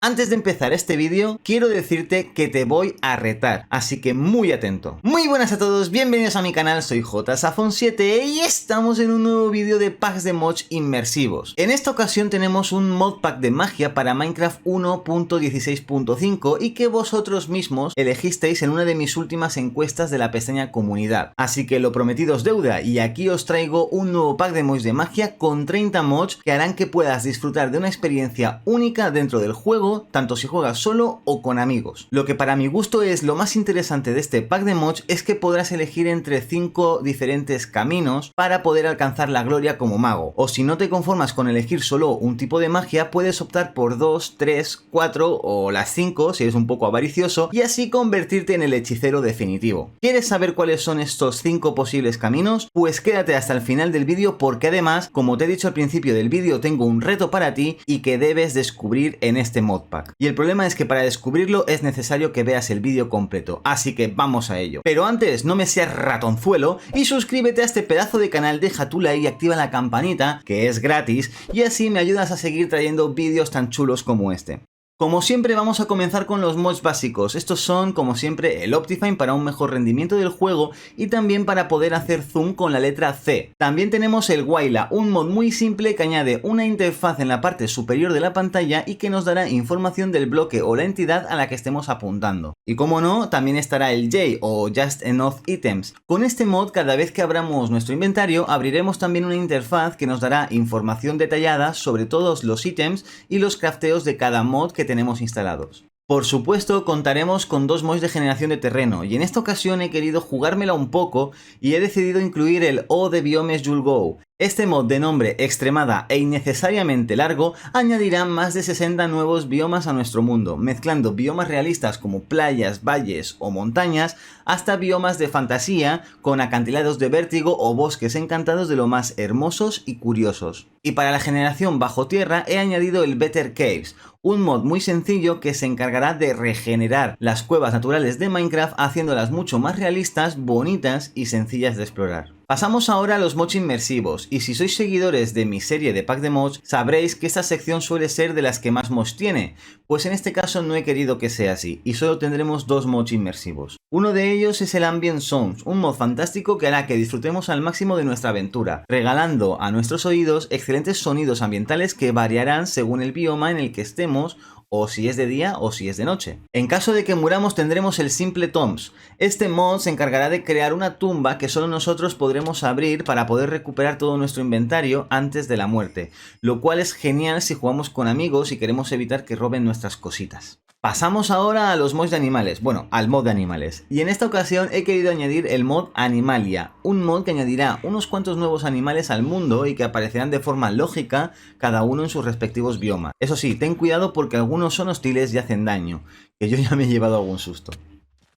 Antes de empezar este vídeo, quiero decirte que te voy a retar, así que muy atento. Muy buenas a todos, bienvenidos a mi canal, soy JSafon7 y estamos en un nuevo vídeo de packs de mods inmersivos. En esta ocasión tenemos un mod pack de magia para Minecraft 1.16.5 y que vosotros mismos elegisteis en una de mis últimas encuestas de la pestaña comunidad. Así que lo prometido es deuda y aquí os traigo un nuevo pack de mods de magia con 30 mods que harán que puedas disfrutar de una experiencia única dentro del juego, tanto si juegas solo o con amigos. Lo que para mi gusto es lo más interesante de este pack de mods es que podrás elegir entre 5 diferentes caminos para poder alcanzar la gloria como mago. O si no te conformas con elegir solo un tipo de magia, puedes optar por 2, 3, 4 o las 5 si eres un poco avaricioso y así convertirte en el hechicero definitivo. ¿Quieres saber cuáles son estos 5 posibles caminos? Pues quédate hasta el final del vídeo porque además, como te he dicho al principio del vídeo, tengo un reto para ti y que debes descubrir en este mod pack. Y el problema es que para descubrirlo es necesario que veas el vídeo completo, así que vamos a ello. Pero antes, no me seas ratonzuelo y suscríbete a este pedazo de canal, deja tu like y activa la campanita, que es gratis, y así me ayudas a seguir trayendo vídeos tan chulos como este. Como siempre vamos a comenzar con los mods básicos. Estos son, como siempre, el Optifine para un mejor rendimiento del juego y también para poder hacer zoom con la letra C. También tenemos el Waila, un mod muy simple que añade una interfaz en la parte superior de la pantalla y que nos dará información del bloque o la entidad a la que estemos apuntando. Y como no, también estará el J o Just Enough Items. Con este mod, cada vez que abramos nuestro inventario, abriremos también una interfaz que nos dará información detallada sobre todos los ítems y los crafteos de cada mod que tenemos instalados. Por supuesto, contaremos con 2 mods de generación de terreno y en esta ocasión he querido jugármela un poco y he decidido incluir el O de Biomes You'll Go. Este mod de nombre extremada e innecesariamente largo añadirá más de 60 nuevos biomas a nuestro mundo, mezclando biomas realistas como playas, valles o montañas, hasta biomas de fantasía con acantilados de vértigo o bosques encantados de lo más hermosos y curiosos. Y para la generación bajo tierra he añadido el Better Caves, un mod muy sencillo que se encargará de regenerar las cuevas naturales de Minecraft haciéndolas mucho más realistas, bonitas y sencillas de explorar. Pasamos ahora a los mods inmersivos, y si sois seguidores de mi serie de pack de mods, sabréis que esta sección suele ser de las que más mods tiene, pues en este caso no he querido que sea así, y solo tendremos 2 mods inmersivos. Uno de ellos es el Ambient Sounds, un mod fantástico que hará que disfrutemos al máximo de nuestra aventura, regalando a nuestros oídos excelentes sonidos ambientales que variarán según el bioma en el que estemos, o si es de día o si es de noche. En caso de que muramos tendremos el Simple Tombs. Este mod se encargará de crear una tumba que solo nosotros podremos abrir para poder recuperar todo nuestro inventario antes de la muerte, lo cual es genial si jugamos con amigos y queremos evitar que roben nuestras cositas. Pasamos ahora a los mods de animales, bueno, al mod de animales, y en esta ocasión he querido añadir el mod Animalia, un mod que añadirá unos cuantos nuevos animales al mundo y que aparecerán de forma lógica, cada uno en sus respectivos biomas. Eso sí, ten cuidado porque algunos son hostiles y hacen daño, que yo ya me he llevado algún susto.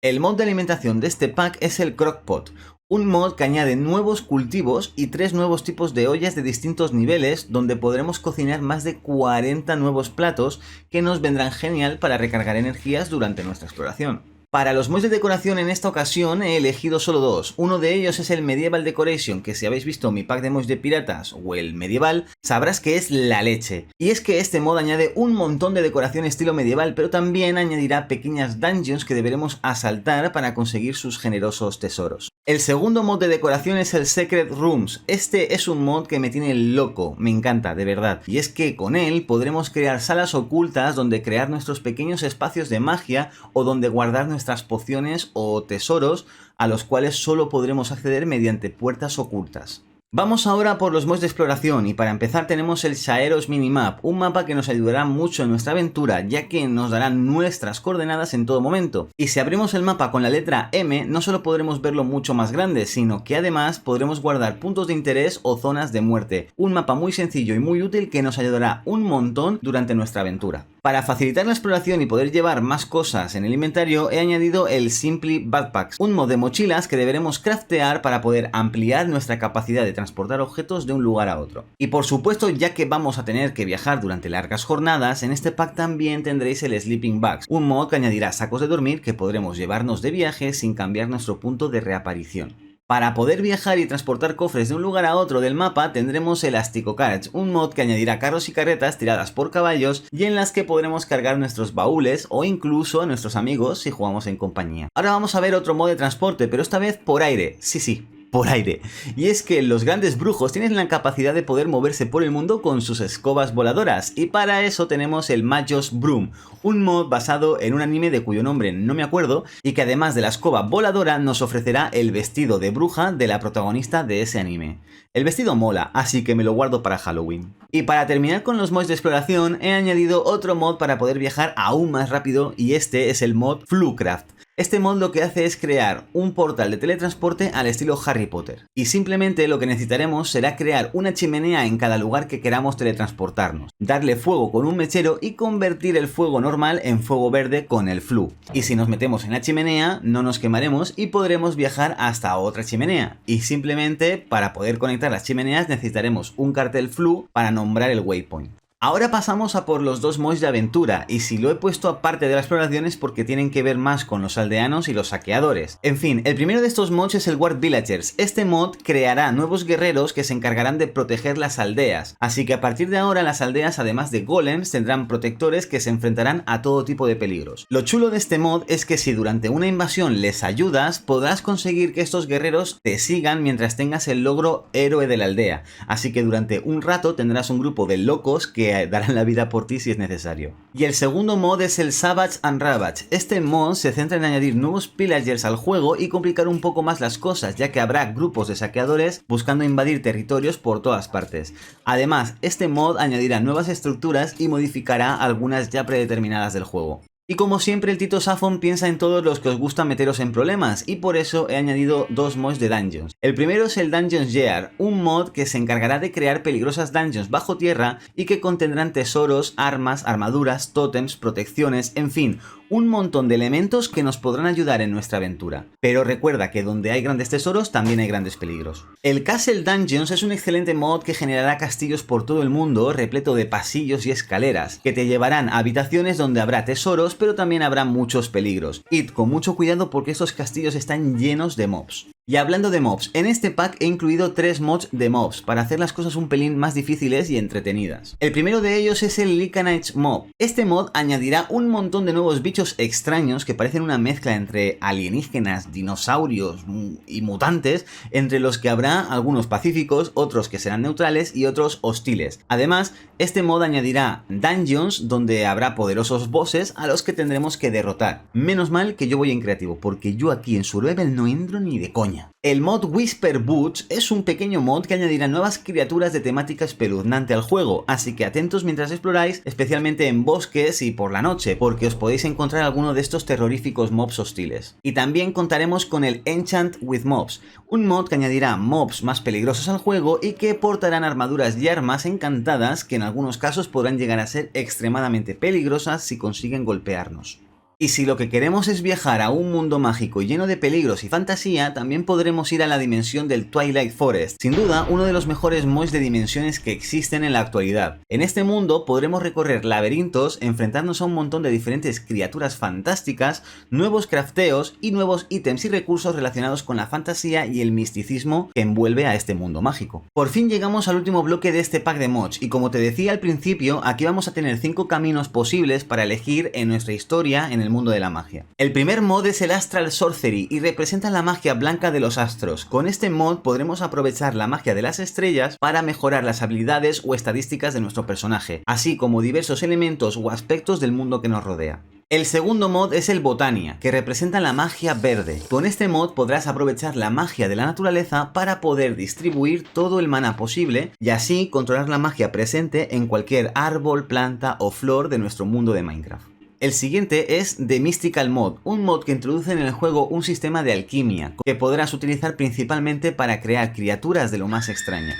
El mod de alimentación de este pack es el Crockpot, un mod que añade nuevos cultivos y 3 nuevos tipos de ollas de distintos niveles donde podremos cocinar más de 40 nuevos platos que nos vendrán genial para recargar energías durante nuestra exploración. Para los mods de decoración en esta ocasión he elegido solo 2, uno de ellos es el Medieval Decoration, que si habéis visto mi pack de mods de piratas o el medieval, sabrás que es la leche. Y es que este mod añade un montón de decoración estilo medieval, pero también añadirá pequeñas dungeons que deberemos asaltar para conseguir sus generosos tesoros. El segundo mod de decoración es el Secret Rooms. Este es un mod que me tiene loco, me encanta, de verdad. Y es que con él podremos crear salas ocultas donde crear nuestros pequeños espacios de magia o donde guardar nuestras pociones o tesoros a los cuales solo podremos acceder mediante puertas ocultas. Vamos ahora por los mods de exploración y para empezar tenemos el Shaeros Minimap, un mapa que nos ayudará mucho en nuestra aventura ya que nos dará nuestras coordenadas en todo momento. Y si abrimos el mapa con la letra M no solo podremos verlo mucho más grande, sino que además podremos guardar puntos de interés o zonas de muerte. Un mapa muy sencillo y muy útil que nos ayudará un montón durante nuestra aventura. Para facilitar la exploración y poder llevar más cosas en el inventario, he añadido el Simply Backpacks, un mod de mochilas que deberemos craftear para poder ampliar nuestra capacidad de transportar objetos de un lugar a otro. Y por supuesto, ya que vamos a tener que viajar durante largas jornadas, en este pack también tendréis el Sleeping Bags, un mod que añadirá sacos de dormir que podremos llevarnos de viaje sin cambiar nuestro punto de reaparición. Para poder viajar y transportar cofres de un lugar a otro del mapa tendremos Elástico Carriage, un mod que añadirá carros y carretas tiradas por caballos y en las que podremos cargar nuestros baúles o incluso a nuestros amigos si jugamos en compañía. Ahora vamos a ver otro modo de transporte, pero esta vez por aire. Sí, por aire. Y es que los grandes brujos tienen la capacidad de poder moverse por el mundo con sus escobas voladoras, y para eso tenemos el Majo's Broom, un mod basado en un anime de cuyo nombre no me acuerdo, y que además de la escoba voladora nos ofrecerá el vestido de bruja de la protagonista de ese anime. El vestido mola, así que me lo guardo para Halloween. Y para terminar con los mods de exploración, he añadido otro mod para poder viajar aún más rápido, y este es el mod Flucraft. Este mod lo que hace es crear un portal de teletransporte al estilo Harry Potter. Y simplemente lo que necesitaremos será crear una chimenea en cada lugar que queramos teletransportarnos, darle fuego con un mechero y convertir el fuego normal en fuego verde con el Flu. Y si nos metemos en la chimenea, no nos quemaremos y podremos viajar hasta otra chimenea. Y simplemente para poder conectar las chimeneas necesitaremos un cartel Flu para nombrar el waypoint. Ahora pasamos a por los dos mods de aventura, y si lo he puesto aparte de la exploración es porque tienen que ver más con los aldeanos y los saqueadores. En fin, el primero de estos mods es el Ward Villagers. Este mod creará nuevos guerreros que se encargarán de proteger las aldeas, así que a partir de ahora las aldeas, además de golems, tendrán protectores que se enfrentarán a todo tipo de peligros. Lo chulo de este mod es que si durante una invasión les ayudas, podrás conseguir que estos guerreros te sigan mientras tengas el logro Héroe de la Aldea, así que durante un rato tendrás un grupo de locos que darán la vida por ti si es necesario. Y el segundo mod es el Savage and Ravage. Este mod se centra en añadir nuevos pillagers al juego y complicar un poco más las cosas, ya que habrá grupos de saqueadores buscando invadir territorios por todas partes. Además, este mod añadirá nuevas estructuras y modificará algunas ya predeterminadas del juego. Y como siempre el Tito Safon piensa en todos los que os gusta meteros en problemas, y por eso he añadido dos mods de dungeons. El primero es el Dungeons Year, un mod que se encargará de crear peligrosas dungeons bajo tierra y que contendrán tesoros, armas, armaduras, tótems, protecciones, en fin, un montón de elementos que nos podrán ayudar en nuestra aventura. Pero recuerda que donde hay grandes tesoros también hay grandes peligros. El Castle Dungeons es un excelente mod que generará castillos por todo el mundo repleto de pasillos y escaleras, que te llevarán a habitaciones donde habrá tesoros, pero también habrá muchos peligros. Id con mucho cuidado porque estos castillos están llenos de mobs. Y hablando de mobs, en este pack he incluido 3 mods de mobs para hacer las cosas un pelín más difíciles y entretenidas. El primero de ellos es el Lycanite Mob. Este mod añadirá un montón de nuevos bichos extraños que parecen una mezcla entre alienígenas, dinosaurios y mutantes, entre los que habrá algunos pacíficos, otros que serán neutrales y otros hostiles. Además, este mod añadirá dungeons donde habrá poderosos bosses a los que tendremos que derrotar. Menos mal que yo voy en creativo, porque yo aquí en Survival no entro ni de coña. El mod Whisper Boots es un pequeño mod que añadirá nuevas criaturas de temática espeluznante al juego, así que atentos mientras exploráis, especialmente en bosques y por la noche, porque os podéis encontrar alguno de estos terroríficos mobs hostiles. Y también contaremos con el Enchant with Mobs, un mod que añadirá mobs más peligrosos al juego y que portarán armaduras y armas encantadas que en algunos casos podrán llegar a ser extremadamente peligrosas si consiguen golpearnos. Y si lo que queremos es viajar a un mundo mágico lleno de peligros y fantasía, también podremos ir a la dimensión del Twilight Forest, sin duda uno de los mejores mods de dimensiones que existen en la actualidad. En este mundo podremos recorrer laberintos, enfrentarnos a un montón de diferentes criaturas fantásticas, nuevos crafteos y nuevos ítems y recursos relacionados con la fantasía y el misticismo que envuelve a este mundo mágico. Por fin llegamos al último bloque de este pack de mods, y como te decía al principio, aquí vamos a tener 5 caminos posibles para elegir en nuestra historia en el mundo de la magia. El primer mod es el Astral Sorcery y representa la magia blanca de los astros. Con este mod podremos aprovechar la magia de las estrellas para mejorar las habilidades o estadísticas de nuestro personaje, así como diversos elementos o aspectos del mundo que nos rodea. El segundo mod es el Botania, que representa la magia verde. Con este mod podrás aprovechar la magia de la naturaleza para poder distribuir todo el maná posible y así controlar la magia presente en cualquier árbol, planta o flor de nuestro mundo de Minecraft. El siguiente es The Mystical Mod, un mod que introduce en el juego un sistema de alquimia que podrás utilizar principalmente para crear criaturas de lo más extrañas.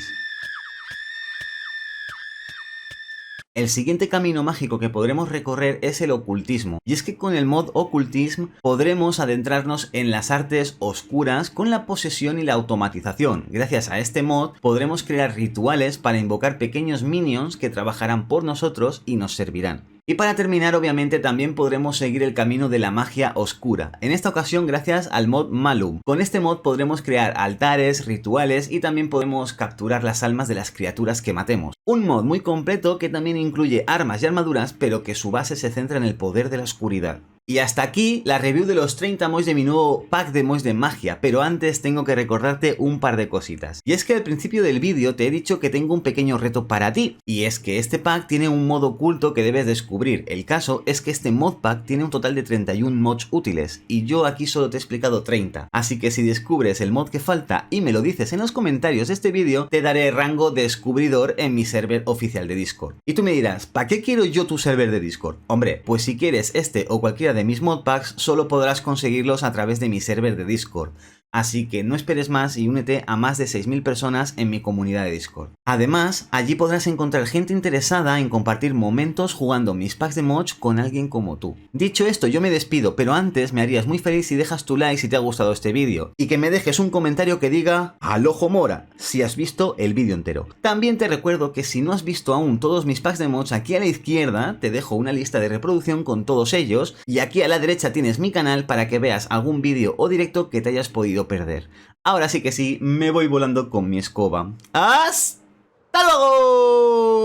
El siguiente camino mágico que podremos recorrer es el ocultismo, y es que con el mod Occultism podremos adentrarnos en las artes oscuras con la posesión y la automatización. Gracias a este mod podremos crear rituales para invocar pequeños minions que trabajarán por nosotros y nos servirán. Y para terminar, obviamente, también podremos seguir el camino de la magia oscura, en esta ocasión gracias al mod Malum. Con este mod podremos crear altares, rituales y también podemos capturar las almas de las criaturas que matemos. Un mod muy completo que también incluye armas y armaduras, pero que su base se centra en el poder de la oscuridad. Y hasta aquí la review de los 30 mods de mi nuevo pack de mods de magia, pero antes tengo que recordarte un par de cositas. Y es que al principio del vídeo te he dicho que tengo un pequeño reto para ti, y es que este pack tiene un modo oculto que debes descubrir. El caso es que este mod pack tiene un total de 31 mods útiles, y yo aquí solo te he explicado 30. Así que si descubres el mod que falta y me lo dices en los comentarios de este vídeo, te daré rango descubridor en mi server oficial de Discord. Y tú me dirás, ¿para qué quiero yo tu server de Discord? Hombre, pues si quieres este o cualquiera de mis modpacks, solo podrás conseguirlos a través de mi server de Discord. Así que no esperes más y únete a más de 6000 personas en mi comunidad de Discord. Además, allí podrás encontrar gente interesada en compartir momentos jugando mis packs de mods con alguien como tú. Dicho esto, yo me despido, pero antes me harías muy feliz si dejas tu like si te ha gustado este vídeo y que me dejes un comentario que diga ¡al ojo mora! Si has visto el vídeo entero. También te recuerdo que si no has visto aún todos mis packs de mods, aquí a la izquierda te dejo una lista de reproducción con todos ellos y aquí a la derecha tienes mi canal para que veas algún vídeo o directo que te hayas podido perder. Ahora sí que sí, me voy volando con mi escoba. ¡Hasta luego!